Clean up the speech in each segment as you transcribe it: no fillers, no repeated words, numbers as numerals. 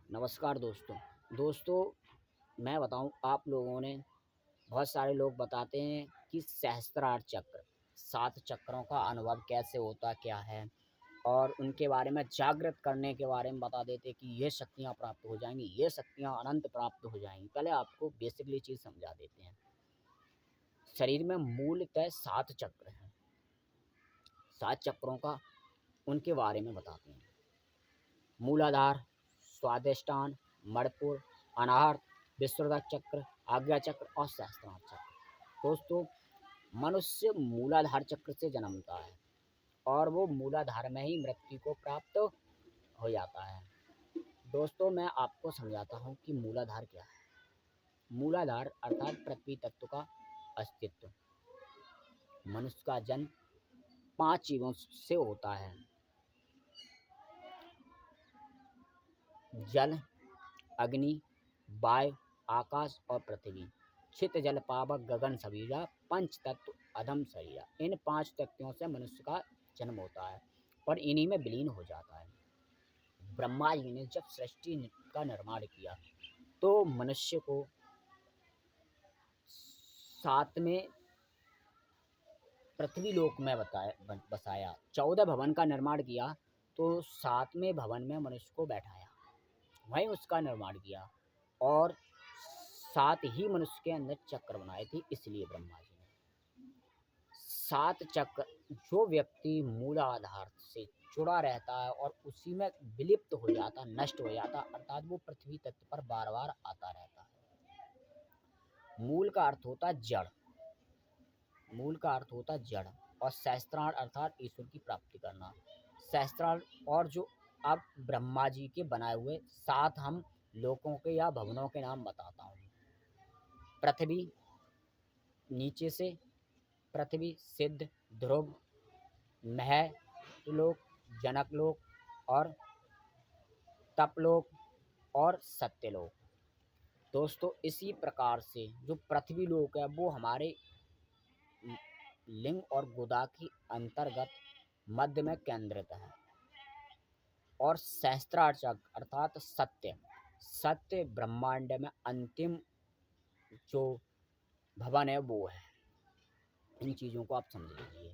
नमस्कार दोस्तों। मैं बताऊं, आप लोगों ने बहुत सारे लोग बताते हैं कि सहस्त्रार चक्र 7 चक्रों का अनुभव कैसे होता क्या है, और उनके बारे में जागृत करने के बारे में बता देते कि ये शक्तियाँ प्राप्त हो जाएंगी, ये शक्तियाँ अनंत प्राप्त हो जाएंगी। पहले आपको बेसिकली चीज़ समझा देते हैं। शरीर में मूलतः 7 चक्र हैं। 7 चक्रों का उनके बारे में बताते हैं। मूलाधार, स्वादिष्टान, मणिपुर, अनाहत, विसुवृत चक्र, आज्ञा चक्र और सहस्त्रार चक्र। दोस्तों, मनुष्य मूलाधार चक्र से जन्मता है और वो मूलाधार में ही मृत्यु को प्राप्त हो जाता है। दोस्तों, मैं आपको समझाता हूँ कि मूलाधार क्या है। मूलाधार अर्थात पृथ्वी तत्व का अस्तित्व। मनुष्य का जन्म 5 चीज़ों से होता है: जल, अग्नि, वायु, आकाश और पृथ्वी। छित जल पावक गगन सबीरा, पंच तत्व अधम शरीरा। इन 5 तत्वों से मनुष्य का जन्म होता है और इन्हीं में विलीन हो जाता है। ब्रह्मा जी ने जब सृष्टि का निर्माण किया तो मनुष्य को 7वें पृथ्वी लोक में बसाया। 14 भवन का निर्माण किया तो 7वें भवन में मनुष्य को बैठाया, वहीं उसका निर्माण किया और 7 ही मनुष्य के अंदर चक्र बनाए थे। इसलिए ब्रह्मा जी ने 7 चक्र, जो व्यक्ति मूलाधार से जुड़ा रहता है और उसी में विलिप्त हो जाता, नष्ट हो जाता, अर्थात वो पृथ्वी तत्व पर बार बार आता रहता है। मूल का अर्थ होता है जड़, मूल का अर्थ होता है जड़, और सहस्त्रार अर्थात ईश्वर की प्राप्ति करना। सहस्त्रार, और जो अब ब्रह्मा जी के बनाए हुए 7 हम लोकों के या भवनों के नाम बताता हूँ। पृथ्वी, नीचे से पृथ्वी, सिद्ध, ध्रुव, महलोक, जनकलोक और तपलोक और सत्यलोक। दोस्तों, इसी प्रकार से जो पृथ्वी लोक है वो हमारे लिंग और गुदा की अंतर्गत मध्य में केंद्रित है। और सहस्त्रार चक्र अर्थात सत्य ब्रह्मांड में अंतिम जो भवन है वो है। इन चीज़ों को आप समझ लीजिए।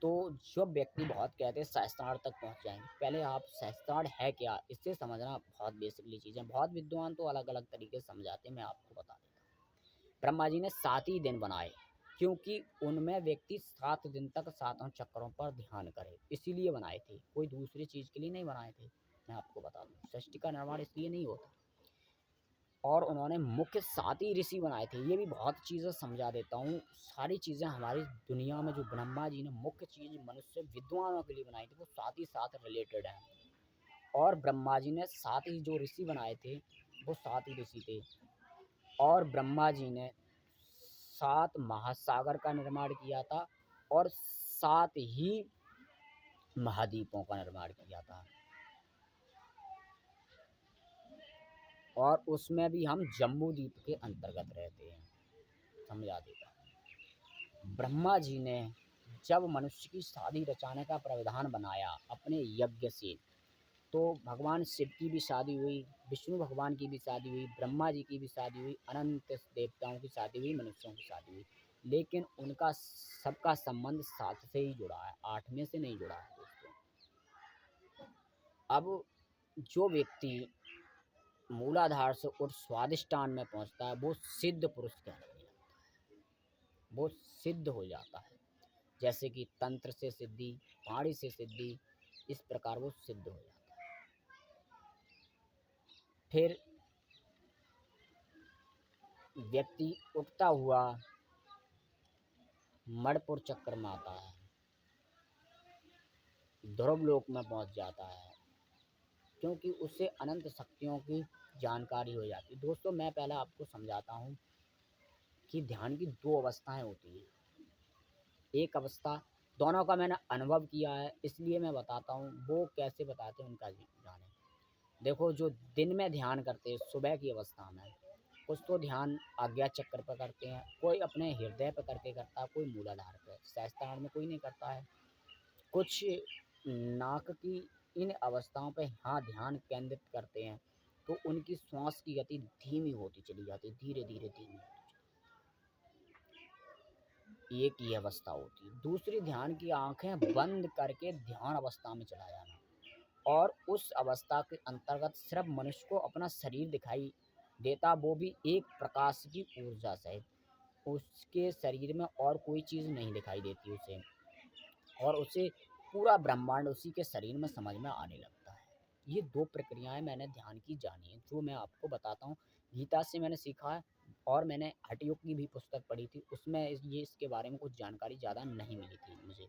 तो जो व्यक्ति बहुत कहते हैं सहस्त्रार तक पहुंच जाएंगे, पहले आप सहस्त्रार है क्या इससे समझना बहुत बेसिकली चीज़ें। बहुत विद्वान तो अलग अलग तरीके से समझाते हैं, मैं आपको बता देता हूँ। ब्रह्मा जी ने 7 ही दिन बनाए क्योंकि उनमें व्यक्ति 7 दिन तक 7 चक्रों पर ध्यान करे, इसीलिए बनाए थे। कोई दूसरी चीज़ के लिए नहीं बनाए थे। मैं आपको बता दूँ, सृष्टि का निर्माण इसलिए नहीं होता। और उन्होंने मुख्य 7 ही ऋषि बनाए थे। ये भी बहुत चीज़ें समझा देता हूँ। सारी चीज़ें हमारी दुनिया में जो ब्रह्मा जी ने मुख्य चीज़ मनुष्य विद्वानों के लिए बनाई थी वो 7 ही 7 रिलेटेड हैं। और ब्रह्मा जी ने 7 ही जो ऋषि बनाए थे वो 7 ही ऋषि थे। और ब्रह्मा जी ने 7 महासागर का निर्माण किया था और 7 ही महाद्वीपों का निर्माण किया था। और उसमें भी हम जम्बू द्वीप के अंतर्गत रहते हैं। समझा देता हूँ। ब्रह्मा जी ने जब मनुष्य की शादी रचाने का प्रावधान बनाया अपने यज्ञ से, तो भगवान शिव की भी शादी हुई, विष्णु भगवान की भी शादी हुई, ब्रह्मा जी की भी शादी हुई, अनंत देवताओं की शादी हुई, मनुष्यों की शादी हुई। लेकिन उनका सबका संबंध 7 से ही जुड़ा है, 8 में से नहीं जुड़ा है दोस्तों। अब जो व्यक्ति मूलाधार से उठ स्वादिष्टान में पहुंचता है वो सिद्ध पुरुष कहलाता है, वो सिद्ध हो जाता है। जैसे कि तंत्र से सिद्धि, पाणी से सिद्धि, इस प्रकार वो सिद्ध हो जाता है। फिर व्यक्ति उठता हुआ मणिपुर चक्र में आता है, ध्रुव लोक में पहुंच जाता है, क्योंकि उससे अनंत शक्तियों की जानकारी हो जाती है। दोस्तों, मैं पहले आपको समझाता हूँ कि ध्यान की 2 अवस्थाएं होती हैं। एक अवस्था, दोनों का मैंने अनुभव किया है इसलिए मैं बताता हूँ, वो कैसे बताते हैं उनका जाने। देखो, जो दिन में ध्यान करते हैं सुबह की अवस्था में, कुछ तो ध्यान आज्ञा चक्र पर करते हैं, कोई अपने हृदय पर करके करता है, कोई मूलाधार पर, सहस्त्रार में कोई नहीं करता है। कुछ नाक की इन अवस्थाओं पे यहाँ ध्यान केंद्रित करते हैं, तो उनकी श्वास की गति धीमी होती चली जाती है, धीरे-धीरे धीमी होती चली, एक ये अवस्था होती है। दूसरी, ध्यान की आँखें बंद करके ध्यान अवस्था में चला जाना, और उस अवस्था के अंतर्गत सिर्फ़ मनुष्य को अपना शरीर दिखाई देता, वो भी एक प्रकाश की ऊर्जा सहित। उसके शरीर में और कोई चीज़ नहीं दिखाई देती उसे, और उसे पूरा ब्रह्मांड उसी के शरीर में समझ में आने लगता है। ये 2 प्रक्रियाएँ मैंने ध्यान की जानी हैं, जो मैं आपको बताता हूँ। गीता से मैंने सीखा है, और मैंने हठ योग की भी पुस्तक पढ़ी थी, उसमें इसके बारे में कुछ जानकारी ज़्यादा नहीं मिली थी मुझे।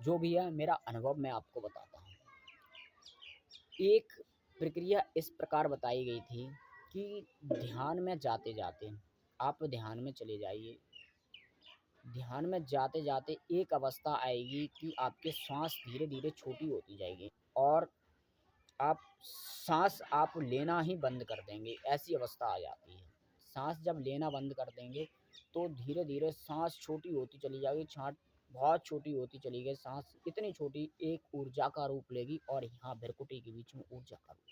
जो भी है मेरा अनुभव मैं आपको बताता हूँ। एक प्रक्रिया इस प्रकार बताई गई थी कि ध्यान में जाते-जाते आप ध्यान में चले जाइए। ध्यान में जाते-जाते एक अवस्था आएगी कि आपकी श्वास धीरे-धीरे छोटी होती जाएगी, और आप साँस आप लेना ही बंद कर देंगे, ऐसी अवस्था आ जाती है। साँस जब लेना बंद कर देंगे, तो धीरे-धीरे साँस छोटी होती चली जाएगी, छाँट बहुत छोटी होती चली गई, साँस इतनी छोटी एक ऊर्जा का रूप लेगी, और यहाँ भ्रकुटी के बीच में ऊर्जा का रूप।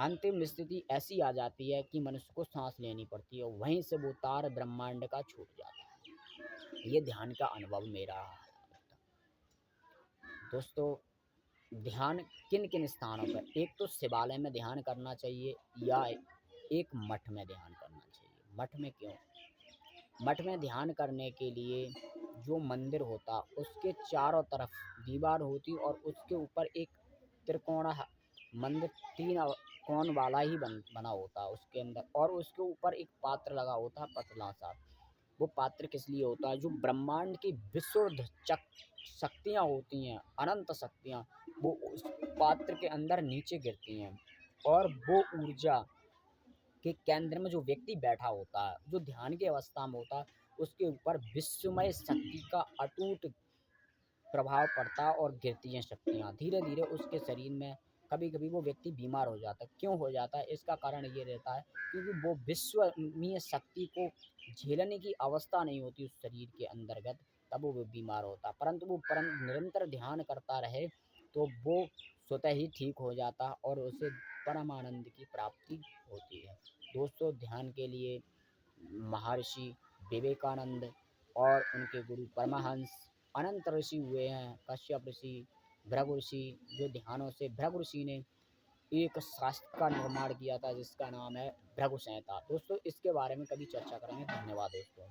अंतिम स्थिति ऐसी आ जाती है कि मनुष्य को साँस लेनी पड़ती है, वहीं से वो तार ब्रह्मांड का छूट जाता है। ये ध्यान का अनुभव मेरा रहा है। दोस्तों, ध्यान किन-किन स्थानों पर, एक तो शिवालय में ध्यान करना चाहिए, या एक मठ में ध्यान करना चाहिए। मठ में क्यों? मठ में ध्यान करने के लिए जो मंदिर होता, उसके चारों तरफ दीवार होती, और उसके ऊपर एक त्रिकोण मंदिर 3 कोण वाला ही बना होता उसके अंदर, और उसके ऊपर एक पात्र लगा होता पतला सा। वो पात्र किस लिए होता है? जो ब्रह्मांड की विशुद्ध शक्तियाँ होती हैं, अनंत शक्तियाँ, वो उस पात्र के अंदर नीचे गिरती हैं, और वो ऊर्जा के केंद्र में जो व्यक्ति बैठा होता है, जो ध्यान की अवस्था में होता है, उसके ऊपर विश्वमय शक्ति का अटूट प्रभाव पड़ता है, और गिरती हैं शक्तियाँ। धीरे-धीरे उसके शरीर में कभी-कभी वो व्यक्ति बीमार हो जाता है। क्यों हो जाता है? इसका कारण ये रहता है क्योंकि वो विश्वमीय शक्ति को झेलने की अवस्था नहीं होती उस शरीर के अंतर्गत, तब वो बीमार होता है। परंतु वो निरंतर ध्यान करता रहे, तो वो स्वतः ही ठीक हो जाता है, और उसे परमानंद की प्राप्ति होती है। दोस्तों, ध्यान के लिए महर्षि विवेकानंद और उनके गुरु परमहंस अनंत ऋषि हुए हैं, कश्यप ऋषि, भृगु ऋषि, जो ध्यानों से भृगु ऋषि ने एक शास्त्र का निर्माण किया था, जिसका नाम है भृगु संहिता। दोस्तों, इसके बारे में कभी चर्चा करेंगे। धन्यवाद दोस्तों।